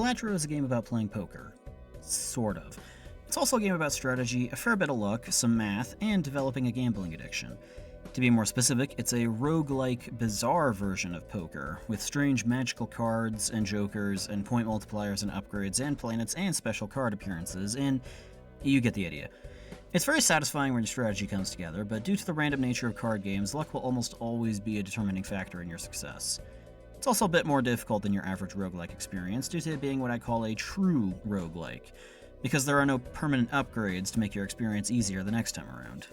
Balatro is a game about playing poker. Sort of. It's also a game about strategy, a fair bit of luck, some math, and developing a gambling addiction. To be more specific, it's a roguelike, bizarre version of poker, with strange magical cards and jokers and point multipliers and upgrades and planets and special card appearances, and you get the idea. It's very satisfying when your strategy comes together, but due to the random nature of card games, luck will almost always be a determining factor in your success. It's also a bit more difficult than your average roguelike experience, due to it being what I call a true roguelike, because there are no permanent upgrades to make your experience easier the next time around.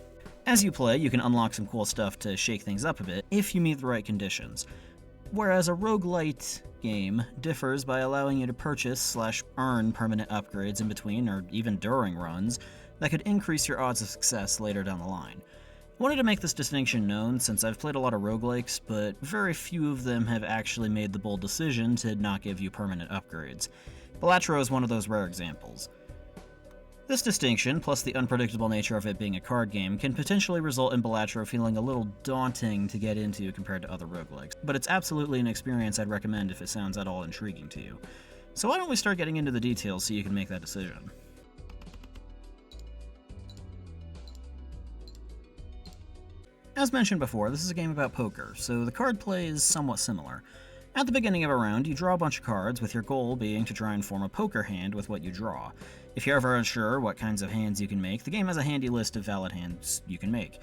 As you play, you can unlock some cool stuff to shake things up a bit, if you meet the right conditions. Whereas a roguelite game differs by allowing you to purchase/earn permanent upgrades in between or even during runs that could increase your odds of success later down the line. I wanted to make this distinction known since I've played a lot of roguelikes, but very few of them have actually made the bold decision to not give you permanent upgrades. Balatro is one of those rare examples. This distinction, plus the unpredictable nature of it being a card game, can potentially result in Balatro feeling a little daunting to get into compared to other roguelikes, but it's absolutely an experience I'd recommend if it sounds at all intriguing to you. So why don't we start getting into the details so you can make that decision. As mentioned before, this is a game about poker, so the card play is somewhat similar. At the beginning of a round, you draw a bunch of cards, with your goal being to try and form a poker hand with what you draw. If you're ever unsure what kinds of hands you can make, the game has a handy list of valid hands you can make.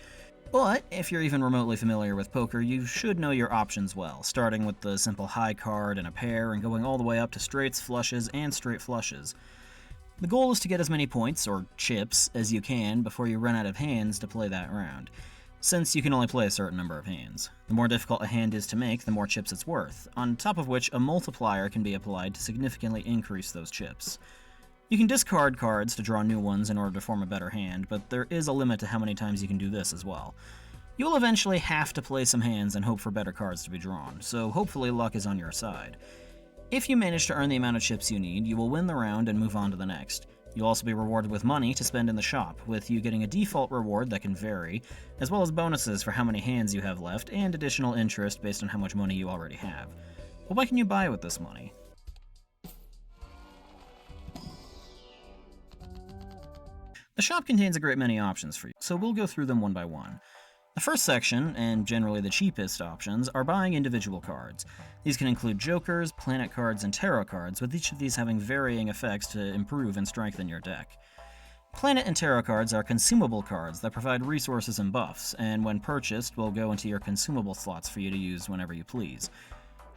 But if you're even remotely familiar with poker, you should know your options well, starting with the simple high card and a pair, and going all the way up to straights, flushes, and straight flushes. The goal is to get as many points, or chips, as you can before you run out of hands to play that round, since you can only play a certain number of hands. The more difficult a hand is to make, the more chips it's worth, on top of which a multiplier can be applied to significantly increase those chips. You can discard cards to draw new ones in order to form a better hand, but there is a limit to how many times you can do this as well. You'll eventually have to play some hands and hope for better cards to be drawn, so hopefully luck is on your side. If you manage to earn the amount of chips you need, you will win the round and move on to the next. You'll also be rewarded with money to spend in the shop, with you getting a default reward that can vary, as well as bonuses for how many hands you have left, and additional interest based on how much money you already have. But what can you buy with this money? The shop contains a great many options for you, so we'll go through them one by one. The first section, and generally the cheapest options, are buying individual cards. These can include jokers, planet cards, and tarot cards, with each of these having varying effects to improve and strengthen your deck. Planet and tarot cards are consumable cards that provide resources and buffs, and when purchased will go into your consumable slots for you to use whenever you please.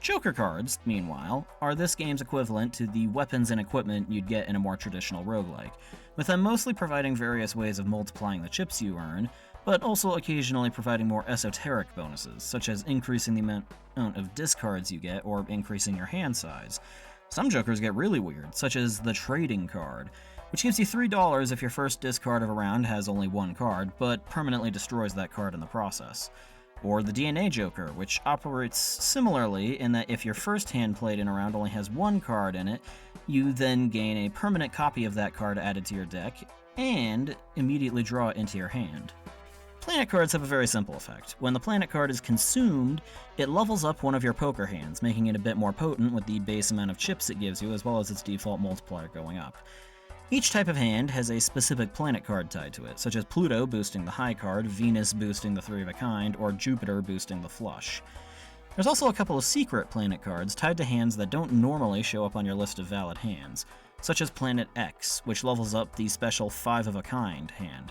Joker cards, meanwhile, are this game's equivalent to the weapons and equipment you'd get in a more traditional roguelike, with them mostly providing various ways of multiplying the chips you earn, but also occasionally providing more esoteric bonuses, such as increasing the amount of discards you get or increasing your hand size. Some jokers get really weird, such as the trading card, which gives you $3 if your first discard of a round has only one card, but permanently destroys that card in the process. Or the DNA Joker, which operates similarly in that if your first hand played in a round only has one card in it, you then gain a permanent copy of that card added to your deck, and immediately draw it into your hand. Planet cards have a very simple effect. When the planet card is consumed, it levels up one of your poker hands, making it a bit more potent with the base amount of chips it gives you, as well as its default multiplier going up. Each type of hand has a specific planet card tied to it, such as Pluto boosting the high card, Venus boosting the three of a kind, or Jupiter boosting the flush. There's also a couple of secret planet cards tied to hands that don't normally show up on your list of valid hands, such as Planet X, which levels up the special five of a kind hand.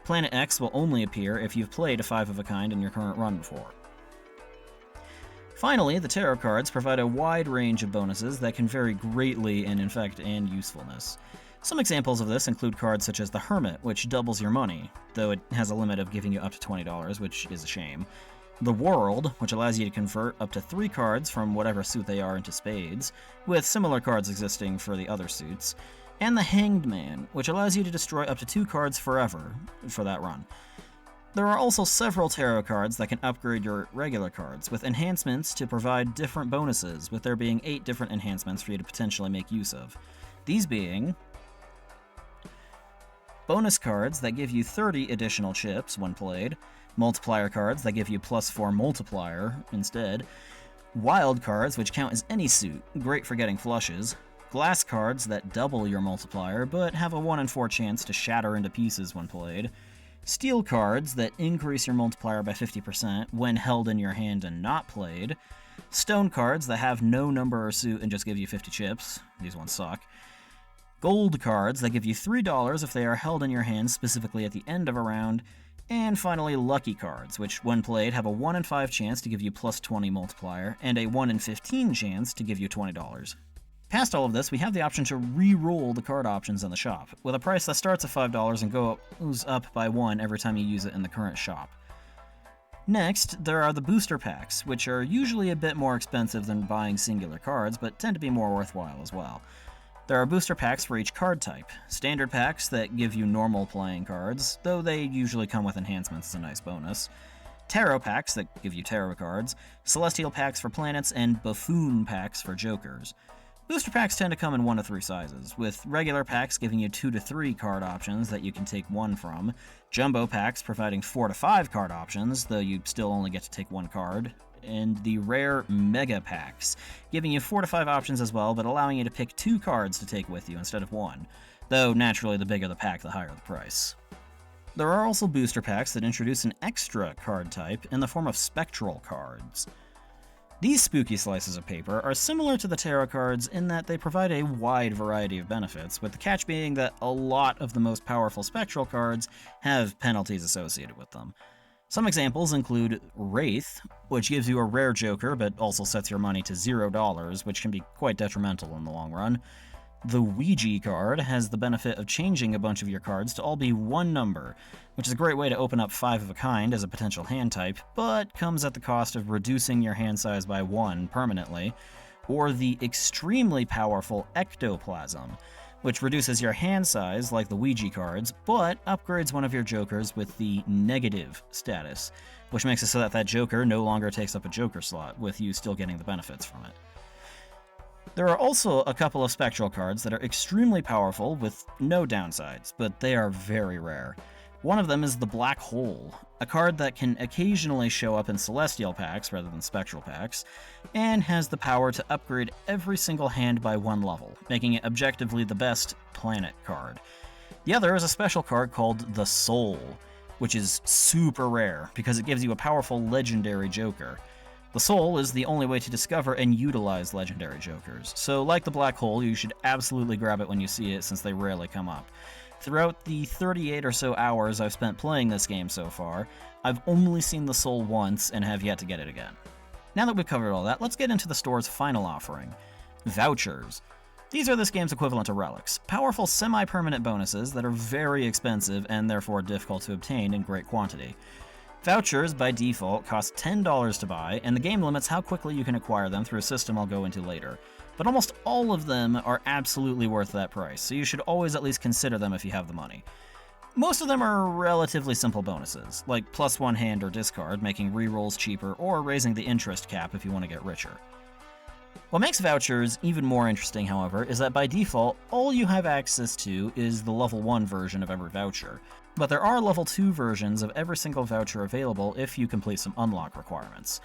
Planet X will only appear if you've played a 5 of a kind in your current run before. Finally, the tarot cards provide a wide range of bonuses that can vary greatly in effect and usefulness. Some examples of this include cards such as the Hermit, which doubles your money, though it has a limit of giving you up to $20, which is a shame. The World, which allows you to convert up to 3 cards from whatever suit they are into spades, with similar cards existing for the other suits. And the Hanged Man, which allows you to destroy up to 2 cards forever for that run. There are also several tarot cards that can upgrade your regular cards, with enhancements to provide different bonuses, with there being 8 different enhancements for you to potentially make use of. These being bonus cards that give you 30 additional chips when played, multiplier cards that give you +4 multiplier instead, wild cards which count as any suit, great for getting flushes, glass cards that double your multiplier but have a 1 in 4 chance to shatter into pieces when played, steel cards that increase your multiplier by 50% when held in your hand and not played, stone cards that have no number or suit and just give you 50 chips, these ones suck, gold cards that give you $3 if they are held in your hand specifically at the end of a round, and finally lucky cards, which when played have a 1 in 5 chance to give you plus 20 multiplier, and a 1 in 15 chance to give you $20. Past all of this, we have the option to re-roll the card options in the shop, with a price that starts at $5 and goes up by 1 every time you use it in the current shop. Next, there are the booster packs, which are usually a bit more expensive than buying singular cards, but tend to be more worthwhile as well. There are booster packs for each card type, standard packs that give you normal playing cards, though they usually come with enhancements as a nice bonus, tarot packs that give you tarot cards, celestial packs for planets, and buffoon packs for jokers. Booster packs tend to come in 1 to 3 sizes, with regular packs giving you 2 to 3 card options that you can take 1 from, jumbo packs providing 4 to 5 card options, though you still only get to take 1 card, and the rare mega packs, giving you 4 to 5 options as well, but allowing you to pick 2 cards to take with you instead of 1, though naturally the bigger the pack, the higher the price. There are also booster packs that introduce an extra card type in the form of spectral cards. These spooky slices of paper are similar to the tarot cards in that they provide a wide variety of benefits, with the catch being that a lot of the most powerful spectral cards have penalties associated with them. Some examples include Wraith, which gives you a rare joker but also sets your money to $0, which can be quite detrimental in the long run. The Ouija card has the benefit of changing a bunch of your cards to all be 1 number, which is a great way to open up 5 of a kind as a potential hand type, but comes at the cost of reducing your hand size by 1 permanently. Or the extremely powerful Ectoplasm, which reduces your hand size like the Ouija cards, but upgrades one of your jokers with the negative status, which makes it so that joker no longer takes up a joker slot, with you still getting the benefits from it. There are also a couple of spectral cards that are extremely powerful with no downsides, but they are very rare. One of them is the Black Hole, a card that can occasionally show up in celestial packs rather than spectral packs, and has the power to upgrade every single hand by 1 level, making it objectively the best planet card. The other is a special card called the Soul, which is super rare because it gives you a powerful legendary joker. The Soul is the only way to discover and utilize legendary jokers, so like the Black Hole, you should absolutely grab it when you see it since they rarely come up. Throughout the 38 or so hours I've spent playing this game so far, I've only seen the Soul once and have yet to get it again. Now that we've covered all that, let's get into the store's final offering, vouchers. These are this game's equivalent to relics, powerful semi-permanent bonuses that are very expensive and therefore difficult to obtain in great quantity. Vouchers, by default, cost $10 to buy, and the game limits how quickly you can acquire them through a system I'll go into later. But almost all of them are absolutely worth that price, so you should always at least consider them if you have the money. Most of them are relatively simple bonuses, like +1 hand or discard, making rerolls cheaper, or raising the interest cap if you want to get richer. What makes vouchers even more interesting, however, is that by default, all you have access to is the level 1 version of every voucher. But there are level 2 versions of every single voucher available if you complete some unlock requirements.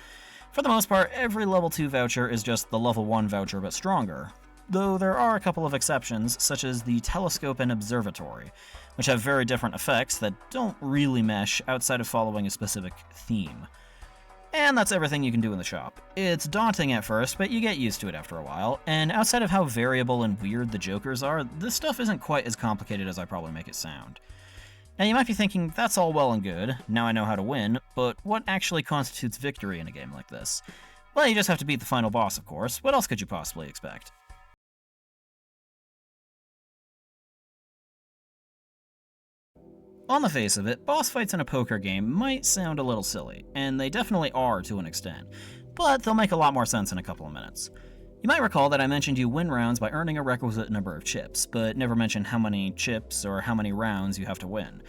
For the most part, every level 2 voucher is just the level 1 voucher but stronger, though there are a couple of exceptions, such as the Telescope and Observatory, which have very different effects that don't really mesh outside of following a specific theme. And that's everything you can do in the shop. It's daunting at first, but you get used to it after a while, and outside of how variable and weird the jokers are, this stuff isn't quite as complicated as I probably make it sound. Now you might be thinking, that's all well and good, now I know how to win, but what actually constitutes victory in a game like this? Well, you just have to beat the final boss, of course. What else could you possibly expect? On the face of it, boss fights in a poker game might sound a little silly, and they definitely are to an extent, but they'll make a lot more sense in a couple of minutes. You might recall that I mentioned you win rounds by earning a requisite number of chips, but never mentioned how many chips or how many rounds you have to win.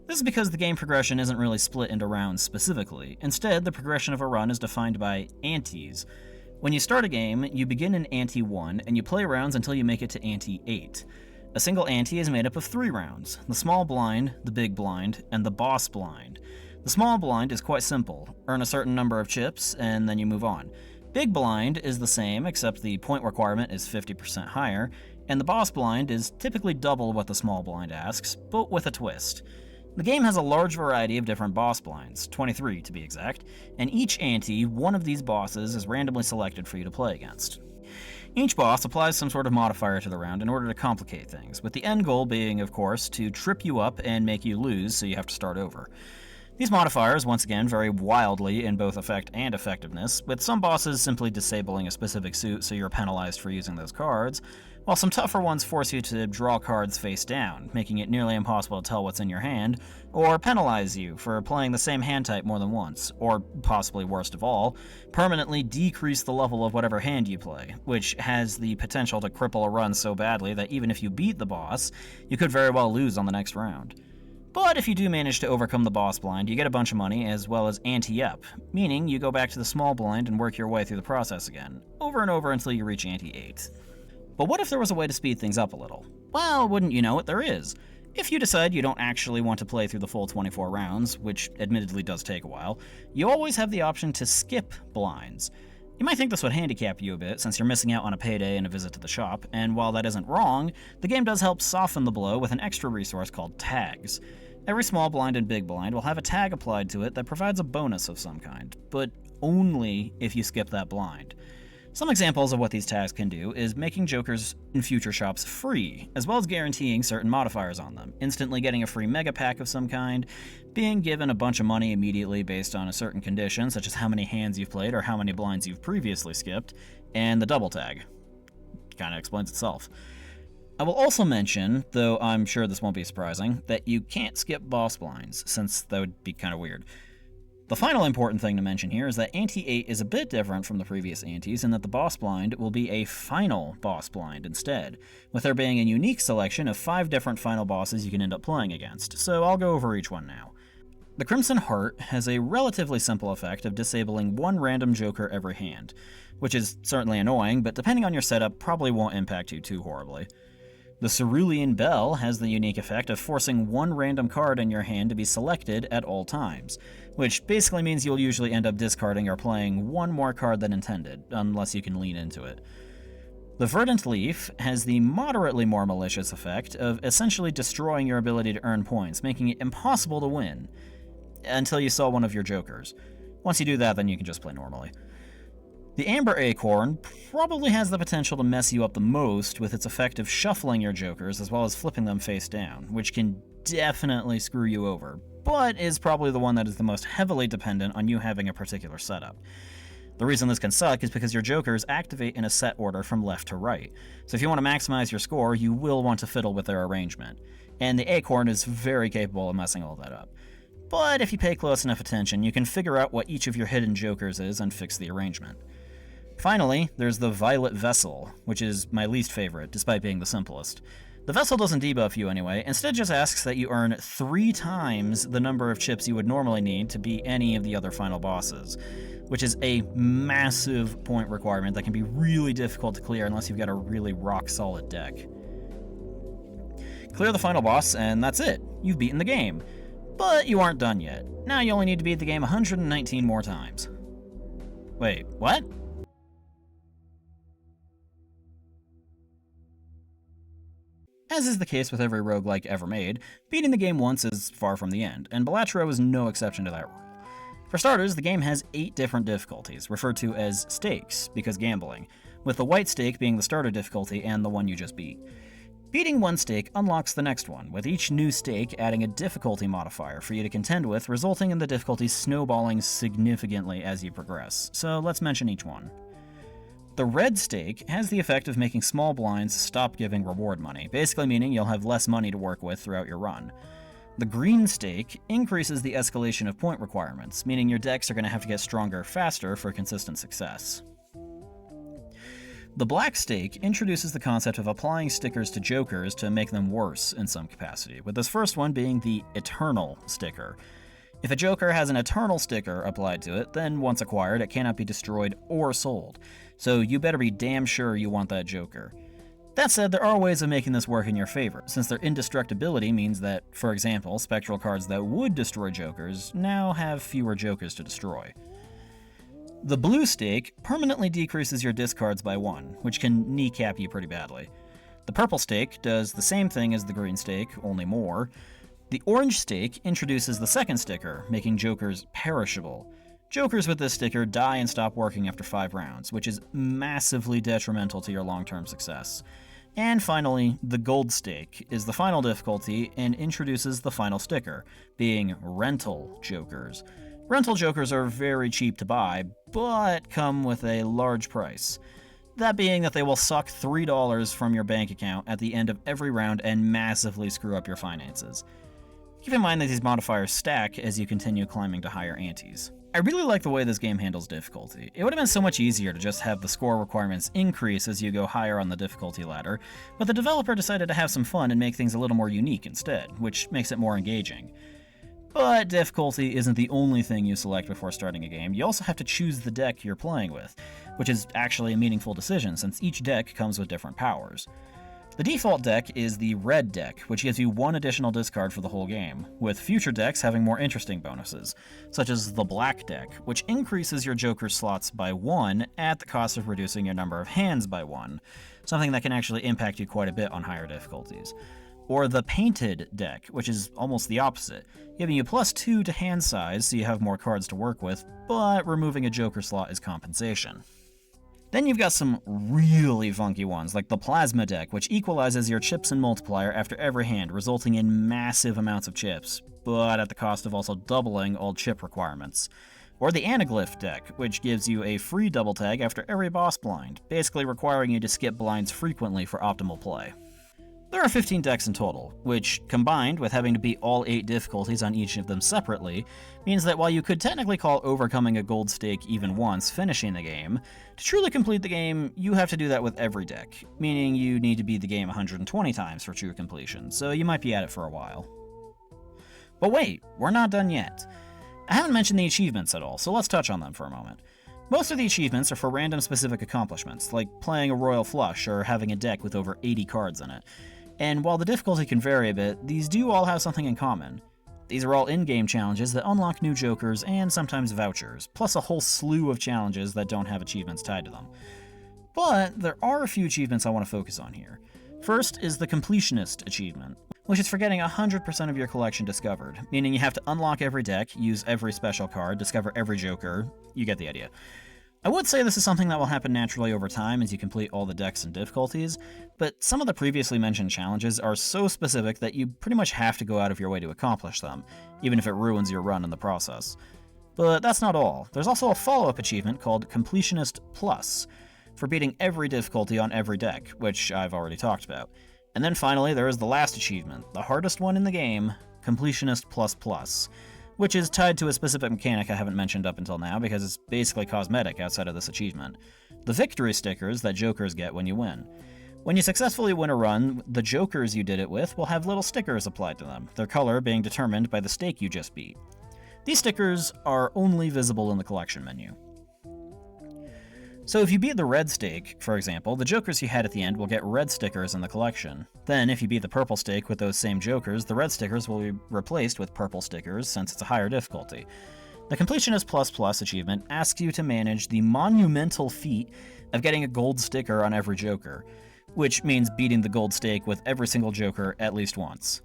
This is because the game progression isn't really split into rounds specifically. Instead, the progression of a run is defined by antes. When you start a game, you begin in ante 1, and you play rounds until you make it to ante 8. A single ante is made up of 3 rounds: the small blind, the big blind, and the boss blind. The small blind is quite simple. Earn a certain number of chips, and then you move on. Big blind is the same, except the point requirement is 50% higher, and the boss blind is typically double what the small blind asks, but with a twist. The game has a large variety of different boss blinds, 23 to be exact, and each ante, one of these bosses is randomly selected for you to play against. Each boss applies some sort of modifier to the round in order to complicate things, with the end goal being, of course, to trip you up and make you lose so you have to start over. These modifiers, once again, vary wildly in both effect and effectiveness, with some bosses simply disabling a specific suit so you're penalized for using those cards, while some tougher ones force you to draw cards face down, making it nearly impossible to tell what's in your hand, or penalize you for playing the same hand type more than once, or, possibly worst of all, permanently decrease the level of whatever hand you play, which has the potential to cripple a run so badly that even if you beat the boss, you could very well lose on the next round. But if you do manage to overcome the boss blind, you get a bunch of money as well as ante up, meaning you go back to the small blind and work your way through the process again, over and over until you reach ante 8. But what if there was a way to speed things up a little? Well, wouldn't you know it, there is. If you decide you don't actually want to play through the full 24 rounds, which admittedly does take a while, you always have the option to skip blinds. You might think this would handicap you a bit, since you're missing out on a payday and a visit to the shop, and while that isn't wrong, the game does help soften the blow with an extra resource called tags. Every small blind and big blind will have a tag applied to it that provides a bonus of some kind, but only if you skip that blind. Some examples of what these tags can do is making jokers in future shops free, as well as guaranteeing certain modifiers on them, instantly getting a free mega pack of some kind, being given a bunch of money immediately based on a certain condition, such as how many hands you've played or how many blinds you've previously skipped, and the double tag. Kinda explains itself. I will also mention, though I'm sure this won't be surprising, that you can't skip boss blinds, since that would be kinda weird. The final important thing to mention here is that Ante 8 is a bit different from the previous Antes in that the boss blind will be a final boss blind instead, with there being a unique selection of 5 different final bosses you can end up playing against, so I'll go over each one now. The Crimson Heart has a relatively simple effect of disabling one random joker every hand, which is certainly annoying, but depending on your setup probably won't impact you too horribly. The Cerulean Bell has the unique effect of forcing one random card in your hand to be selected at all times, which basically means you'll usually end up discarding or playing one more card than intended, unless you can lean into it. The Verdant Leaf has the moderately more malicious effect of essentially destroying your ability to earn points, making it impossible to win, until you sell one of your jokers. Once you do that, then you can just play normally. The Amber Acorn probably has the potential to mess you up the most with its effect of shuffling your jokers as well as flipping them face down, which can definitely screw you over, but is probably the one that is the most heavily dependent on you having a particular setup. The reason this can suck is because your jokers activate in a set order from left to right, so if you want to maximize your score, you will want to fiddle with their arrangement, and the Acorn is very capable of messing all that up. But if you pay close enough attention, you can figure out what each of your hidden jokers is and fix the arrangement. Finally, there's the Violet Vessel, which is my least favorite, despite being the simplest. The Vessel doesn't debuff you anyway, instead just asks that you earn 3 times the number of chips you would normally need to beat any of the other final bosses, which is a massive point requirement that can be really difficult to clear unless you've got a really rock-solid deck. Clear the final boss, and that's it. You've beaten the game. But you aren't done yet. Now you only need to beat the game 119 more times. Wait, what? As is the case with every roguelike ever made, beating the game once is far from the end, and Balatro is no exception to that rule. For starters, the game has 8 different difficulties, referred to as stakes, because gambling, with the white stake being the starter difficulty and the one you just beat. Beating one stake unlocks the next one, with each new stake adding a difficulty modifier for you to contend with, resulting in the difficulty snowballing significantly as you progress, so let's mention each one. The red stake has the effect of making small blinds stop giving reward money, basically meaning you'll have less money to work with throughout your run. The green stake increases the escalation of point requirements, meaning your decks are going to have to get stronger faster for consistent success. The black stake introduces the concept of applying stickers to jokers to make them worse in some capacity, with this first one being the eternal sticker. If a joker has an eternal sticker applied to it, then once acquired, it cannot be destroyed or sold, so you better be damn sure you want that joker. That said, there are ways of making this work in your favor, since their indestructibility means that, for example, spectral cards that would destroy jokers now have fewer jokers to destroy. The blue stake permanently decreases your discards by 1, which can kneecap you pretty badly. The purple stake does the same thing as the green stake, only more. The orange stake introduces the second sticker, making jokers perishable. Jokers with this sticker die and stop working after 5 rounds, which is massively detrimental to your long-term success. And finally, the gold stake is the final difficulty and introduces the final sticker, being rental jokers. Rental jokers are very cheap to buy, but come with a large price. That being that they will suck $3 from your bank account at the end of every round and massively screw up your finances. Keep in mind that these modifiers stack as you continue climbing to higher antes. I really like the way this game handles difficulty. It would have been so much easier to just have the score requirements increase as you go higher on the difficulty ladder, but the developer decided to have some fun and make things a little more unique instead, which makes it more engaging. But difficulty isn't the only thing you select before starting a game. You also have to choose the deck you're playing with, which is actually a meaningful decision since each deck comes with different powers. The default deck is the red deck, which gives you 1 additional discard for the whole game, with future decks having more interesting bonuses, such as the black deck, which increases your Joker slots by 1 at the cost of reducing your number of hands by 1, something that can actually impact you quite a bit on higher difficulties. Or the painted deck, which is almost the opposite, giving you +2 to hand size so you have more cards to work with, but removing a Joker slot is compensation. Then you've got some really funky ones, like the Plasma deck, which equalizes your chips and multiplier after every hand, resulting in massive amounts of chips, but at the cost of also doubling all chip requirements. Or the Anaglyph deck, which gives you a free double tag after every boss blind, basically requiring you to skip blinds frequently for optimal play. There are 15 decks in total, which, combined with having to beat all 8 difficulties on each of them separately, means that while you could technically call overcoming a gold stake even once finishing the game, to truly complete the game, you have to do that with every deck, meaning you need to beat the game 120 times for true completion, so you might be at it for a while. But wait, we're not done yet. I haven't mentioned the achievements at all, so let's touch on them for a moment. Most of the achievements are for random specific accomplishments, like playing a royal flush or having a deck with over 80 cards in it. And while the difficulty can vary a bit, these do all have something in common. These are all in-game challenges that unlock new jokers and sometimes vouchers, plus a whole slew of challenges that don't have achievements tied to them. But there are a few achievements I want to focus on here. First is the Completionist achievement, which is for getting 100% of your collection discovered, meaning you have to unlock every deck, use every special card, discover every joker. You get the idea. I would say this is something that will happen naturally over time as you complete all the decks and difficulties, but some of the previously mentioned challenges are so specific that you pretty much have to go out of your way to accomplish them, even if it ruins your run in the process. But that's not all. There's also a follow-up achievement called Completionist Plus, for beating every difficulty on every deck, which I've already talked about. And then finally there is the last achievement, the hardest one in the game, Completionist Plus Plus, which is tied to a specific mechanic I haven't mentioned up until now because it's basically cosmetic outside of this achievement. The victory stickers that jokers get when you win. When you successfully win a run, the jokers you did it with will have little stickers applied to them, their color being determined by the stake you just beat. These stickers are only visible in the collection menu. So if you beat the red stake, for example, the jokers you had at the end will get red stickers in the collection. Then, if you beat the purple stake with those same jokers, the red stickers will be replaced with purple stickers since it's a higher difficulty. The Completionist Plus Plus achievement asks you to manage the monumental feat of getting a gold sticker on every joker, which means beating the gold stake with every single joker at least once.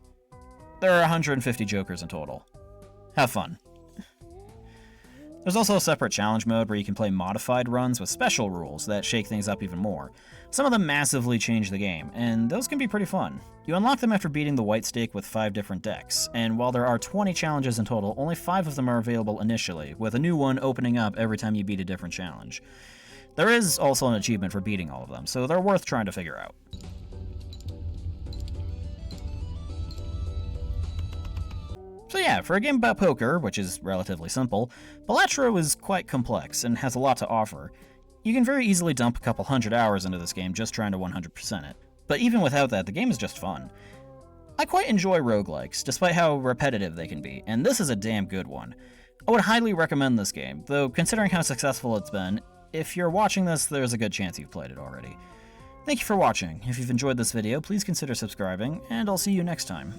There are 150 jokers in total. Have fun. There's also a separate challenge mode where you can play modified runs with special rules that shake things up even more. Some of them massively change the game, and those can be pretty fun. You unlock them after beating the white stake with 5 different decks, and while there are 20 challenges in total, only 5 of them are available initially, with a new one opening up every time you beat a different challenge. There is also an achievement for beating all of them, so they're worth trying to figure out. So yeah, for a game about poker, which is relatively simple, Balatro is quite complex and has a lot to offer. You can very easily dump a couple hundred hours into this game just trying to 100% it. But even without that, the game is just fun. I quite enjoy roguelikes, despite how repetitive they can be, and this is a damn good one. I would highly recommend this game, though considering how successful it's been, if you're watching this, there's a good chance you've played it already. Thank you for watching. If you've enjoyed this video, please consider subscribing, and I'll see you next time.